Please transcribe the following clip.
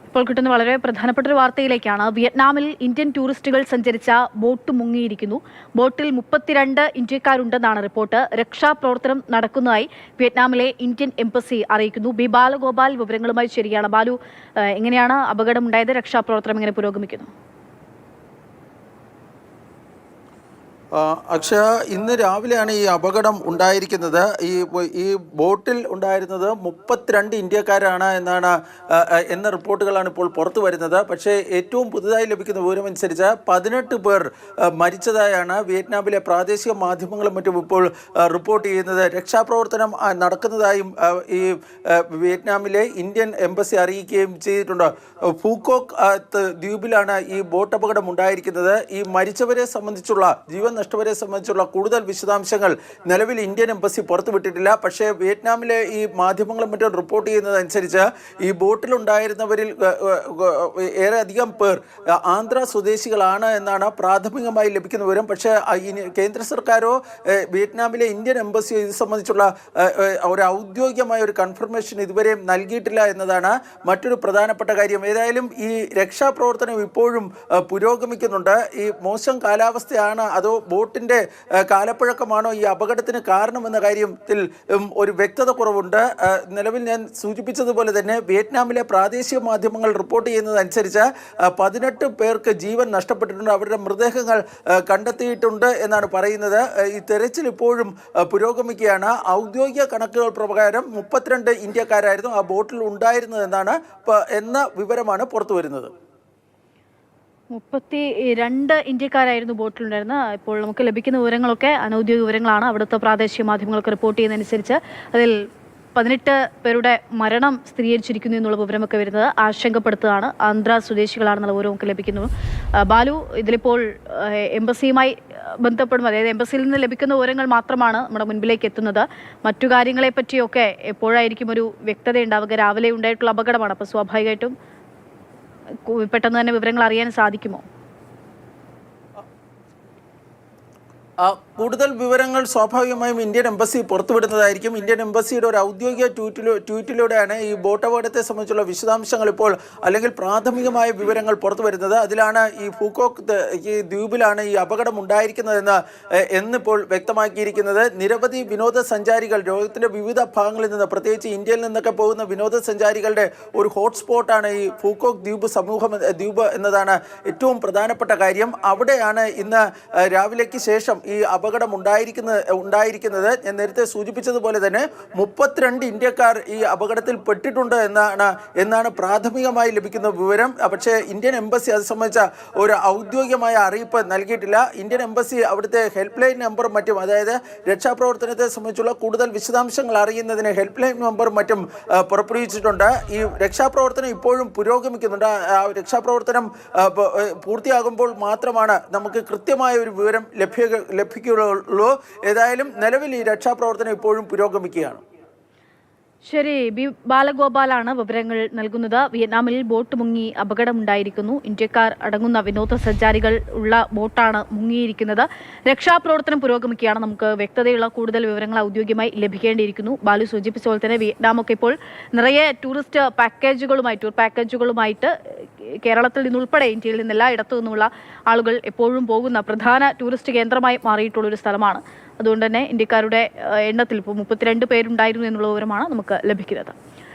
ഇപ്പോൾ കിട്ടുന്ന വളരെ പ്രധാനപ്പെട്ട ഒരു വാർത്തയിലേക്കാണ്. വിയറ്റ്നാമിൽ ഇന്ത്യൻ ടൂറിസ്റ്റുകൾ സഞ്ചരിച്ച ബോട്ട് മുങ്ങിയിരിക്കുന്നു. ബോട്ടിൽ 32 ഇന്ത്യക്കാരുണ്ടെന്നാണ് റിപ്പോർട്ട്. രക്ഷാപ്രവർത്തനം നടക്കുന്നതായി വിയറ്റ്നാമിലെ ഇന്ത്യൻ എംബസി അറിയിക്കുന്നു. ബി ബാലഗോപാൽ വിവരങ്ങളുമായി ശരിയാണ്. ബാലു, എങ്ങനെയാണ് അപകടമുണ്ടായത്? രക്ഷാപ്രവർത്തനം എങ്ങനെ പുരോഗമിക്കുന്നു? അക്ഷയ, ഇന്ന് രാവിലെയാണ് ഈ അപകടം ഉണ്ടായിരിക്കുന്നത്. ഈ ബോട്ടിൽ ഉണ്ടായിരുന്നത് 32 ഇന്ത്യക്കാരാണ് എന്ന റിപ്പോർട്ടുകളാണ് ഇപ്പോൾ പുറത്തു വരുന്നത്. പക്ഷേ ഏറ്റവും പുതുതായി ലഭിക്കുന്ന വിവരമനുസരിച്ച് 18 പേർ മരിച്ചതായാണ് വിയറ്റ്നാമിലെ പ്രാദേശിക മാധ്യമങ്ങളും മറ്റും ഇപ്പോൾ റിപ്പോർട്ട് ചെയ്യുന്നത്. രക്ഷാപ്രവർത്തനം നടക്കുന്നതായും ഈ വിയറ്റ്നാമിലെ ഇന്ത്യൻ എംബസി അറിയിക്കുകയും ചെയ്തിട്ടുണ്ട്. ഫൂക്കോക്ക് ദ്വീപിലാണ് ഈ ബോട്ട് അപകടം ഉണ്ടായിരിക്കുന്നത്. ഈ മരിച്ചവരെ സംബന്ധിച്ചുള്ള ജീവൻ നഷ്ടവരെ സംബന്ധിച്ചുള്ള കൂടുതൽ വിശദാംശങ്ങൾ നിലവിൽ ഇന്ത്യൻ എംബസി പുറത്തുവിട്ടിട്ടില്ല. പക്ഷേ വിയറ്റ്നാമിലെ ഈ മാധ്യമങ്ങളും മറ്റും റിപ്പോർട്ട് ചെയ്യുന്നതനുസരിച്ച് ഈ ബോട്ടിലുണ്ടായിരുന്നവരിൽ ഏറെ അധികം പേർ ആന്ധ്ര സ്വദേശികളാണ് എന്നാണ് പ്രാഥമികമായി ലഭിക്കുന്ന വിവരം. പക്ഷേ കേന്ദ്ര സർക്കാരോ വിയറ്റ്നാമിലെ ഇന്ത്യൻ എംബസിയോ ഇത് സംബന്ധിച്ചുള്ള ഒരു ഔദ്യോഗികമായ ഒരു കൺഫർമേഷൻ ഇതുവരെയും നൽകിയിട്ടില്ല എന്നതാണ് മറ്റൊരു പ്രധാനപ്പെട്ട കാര്യം. ഏതായാലും ഈ രക്ഷാപ്രവർത്തനം ഇപ്പോഴും പുരോഗമിക്കുന്നുണ്ട്. ഈ മോശം കാലാവസ്ഥയാണ് അതോ ബോട്ടിൻ്റെ കാലപ്പഴക്കമാണോ ഈ അപകടത്തിന് കാരണമെന്ന കാര്യത്തിൽ ഒരു വ്യക്തത കുറവുണ്ട്. നിലവിൽ ഞാൻ സൂചിപ്പിച്ചതുപോലെ തന്നെ വിയറ്റ്നാമിലെ പ്രാദേശിക മാധ്യമങ്ങൾ റിപ്പോർട്ട് ചെയ്യുന്നതനുസരിച്ച് 18 പേർക്ക് ജീവൻ നഷ്ടപ്പെട്ടിട്ടുണ്ട്. അവരുടെ മൃതദേഹങ്ങൾ കണ്ടെത്തിയിട്ടുണ്ട് എന്നാണ് പറയുന്നത്. ഈ തെരച്ചിൽ ഇപ്പോഴും പുരോഗമിക്കുകയാണ്. ഔദ്യോഗിക കണക്കുകൾ പ്രകാരം 32 ഇന്ത്യക്കാരായിരുന്നു ആ ബോട്ടിൽ ഉണ്ടായിരുന്നത് എന്ന വിവരമാണ് പുറത്തു വരുന്നത്. 32 ഇന്ത്യക്കാരായിരുന്നു ബോട്ടിലുണ്ടായിരുന്നത്. ഇപ്പോൾ നമുക്ക് ലഭിക്കുന്ന വിവരങ്ങളൊക്കെ അനൗദ്യോഗിക വിവരങ്ങളാണ്. അവിടുത്തെ പ്രാദേശിക മാധ്യമങ്ങൾക്ക് റിപ്പോർട്ട് ചെയ്യുന്നതനുസരിച്ച് അതിൽ 18 പേരുടെ മരണം സ്ഥിരീകരിച്ചിരിക്കുന്നു എന്നുള്ള വിവരമൊക്കെ വരുന്നത് ആശങ്കപ്പെടുത്തുകയാണ്. ആന്ധ്ര സ്വദേശികളാണെന്നുള്ള വിവരം നമുക്ക് ലഭിക്കുന്നു. ബാലു, ഇതിലിപ്പോൾ എംബസിയുമായി ബന്ധപ്പെടും, അതായത് എംബസിയിൽ നിന്ന് ലഭിക്കുന്ന വിവരങ്ങൾ മാത്രമാണ് നമ്മുടെ മുൻപിലേക്ക് എത്തുന്നത്. മറ്റു കാര്യങ്ങളെ പറ്റിയൊക്കെ എപ്പോഴായിരിക്കും ഒരു വ്യക്തത ഉണ്ടാവുക? രാവിലെ ഉണ്ടായിട്ടുള്ള അപകടമാണ്, അപ്പോൾ സ്വാഭാവികമായിട്ടും പെട്ടെന്ന് തന്നെ വിവരങ്ങൾ അറിയാൻ സാധിക്കുമോ? കൂടുതൽ വിവരങ്ങൾ സ്വാഭാവികമായും ഇന്ത്യൻ എംബസി പുറത്തുവിടുന്നതായിരിക്കും. ഇന്ത്യൻ എംബസിയുടെ ഒരു ഔദ്യോഗിക ട്വീറ്റിലൂടെയാണ് ഈ ബോട്ട് അപകടത്തെ സംബന്ധിച്ചുള്ള വിശദാംശങ്ങൾ ഇപ്പോൾ അല്ലെങ്കിൽ പ്രാഥമികമായ വിവരങ്ങൾ പുറത്തു വരുന്നത്. അതിലാണ് ഈ ഫൂക്കോക്ക് ഈ ദ്വീപിലാണ് ഈ അപകടം ഉണ്ടായിരിക്കുന്നതെന്ന് എന്നിപ്പോൾ വ്യക്തമാക്കിയിരിക്കുന്നത്. നിരവധി വിനോദസഞ്ചാരികൾ ലോകത്തിൻ്റെ വിവിധ ഭാഗങ്ങളിൽ നിന്ന്, പ്രത്യേകിച്ച് ഇന്ത്യയിൽ നിന്നൊക്കെ പോകുന്ന വിനോദസഞ്ചാരികളുടെ ഒരു ഹോട്ട്സ്പോട്ടാണ് ഈ ഫൂക്കോക്ക് ദ്വീപ് എന്നതാണ് ഏറ്റവും പ്രധാനപ്പെട്ട കാര്യം. അവിടെയാണ് ഇന്ന് രാവിലേക്ക് ശേഷം ഈ അപകടം ഉണ്ടായിരിക്കുന്നത്. ഞാൻ നേരത്തെ സൂചിപ്പിച്ചതുപോലെ തന്നെ 32 ഇന്ത്യക്കാർ ഈ അപകടത്തിൽ പെട്ടിട്ടുണ്ട് എന്നാണ് പ്രാഥമികമായി ലഭിക്കുന്ന വിവരം. പക്ഷേ ഇന്ത്യൻ എംബസി അത് സംബന്ധിച്ച ഒരു ഔദ്യോഗികമായ അറിയിപ്പ് നൽകിയിട്ടില്ല. ഇന്ത്യൻ എംബസി അവിടുത്തെ ഹെൽപ്പ് ലൈൻ നമ്പറും മറ്റും, അതായത് രക്ഷാപ്രവർത്തനത്തെ സംബന്ധിച്ചുള്ള കൂടുതൽ വിശദാംശങ്ങൾ അറിയുന്നതിന് ഹെൽപ്പ് ലൈൻ നമ്പറും മറ്റും പുറപ്പെടുവിച്ചിട്ടുണ്ട്. ഈ രക്ഷാപ്രവർത്തനം ഇപ്പോഴും പുരോഗമിക്കുന്നുണ്ട്. രക്ഷാപ്രവർത്തനം പൂർത്തിയാകുമ്പോൾ മാത്രമാണ് നമുക്ക് കൃത്യമായ ഒരു വിവരം ലഭിക്കുകയുള്ളൂ. ഏതായാലും നിലവിൽ ഈ രക്ഷാപ്രവർത്തനം ഇപ്പോഴും പുരോഗമിക്കുകയാണ്. ശരി, ബി ബാലഗോപാലാണ് വിവരങ്ങൾ നൽകുന്നത്. വിയറ്റ്നാമിൽ ബോട്ട് മുങ്ങി അപകടമുണ്ടായിരിക്കുന്നു. ഇന്ത്യക്കാർ അടങ്ങുന്ന വിനോദസഞ്ചാരികൾ ഉള്ള ബോട്ടാണ് മുങ്ങിയിരിക്കുന്നത്. രക്ഷാപ്രവർത്തനം പുരോഗമിക്കുകയാണ്. നമുക്ക് വ്യക്തതയുള്ള കൂടുതൽ വിവരങ്ങൾ ഔദ്യോഗികമായി ലഭിക്കേണ്ടിയിരിക്കുന്നു. ബാലു സൂചിപ്പിച്ച പോലെ തന്നെ വിയറ്റ്നാമൊക്കെ ഇപ്പോൾ നിറയെ ടൂറിസ്റ്റ് ടൂർ പാക്കേജുകളുമായിട്ട് കേരളത്തിൽ നിന്നുൾപ്പെടെ ഇന്ത്യയിൽ നിന്ന് എല്ലായിടത്തു നിന്നുമുള്ള ആളുകൾ എപ്പോഴും പോകുന്ന പ്രധാന ടൂറിസ്റ്റ് കേന്ദ്രമായി മാറിയിട്ടുള്ളൊരു സ്ഥലമാണ്. അതുകൊണ്ട് തന്നെ ഇന്ത്യക്കാരുടെ എണ്ണത്തിൽ ഇപ്പോൾ 32 പേരുണ്ടായിരുന്നു എന്നുള്ള വിവരമാണ് നമുക്ക് ലഭിക്കുന്നത്.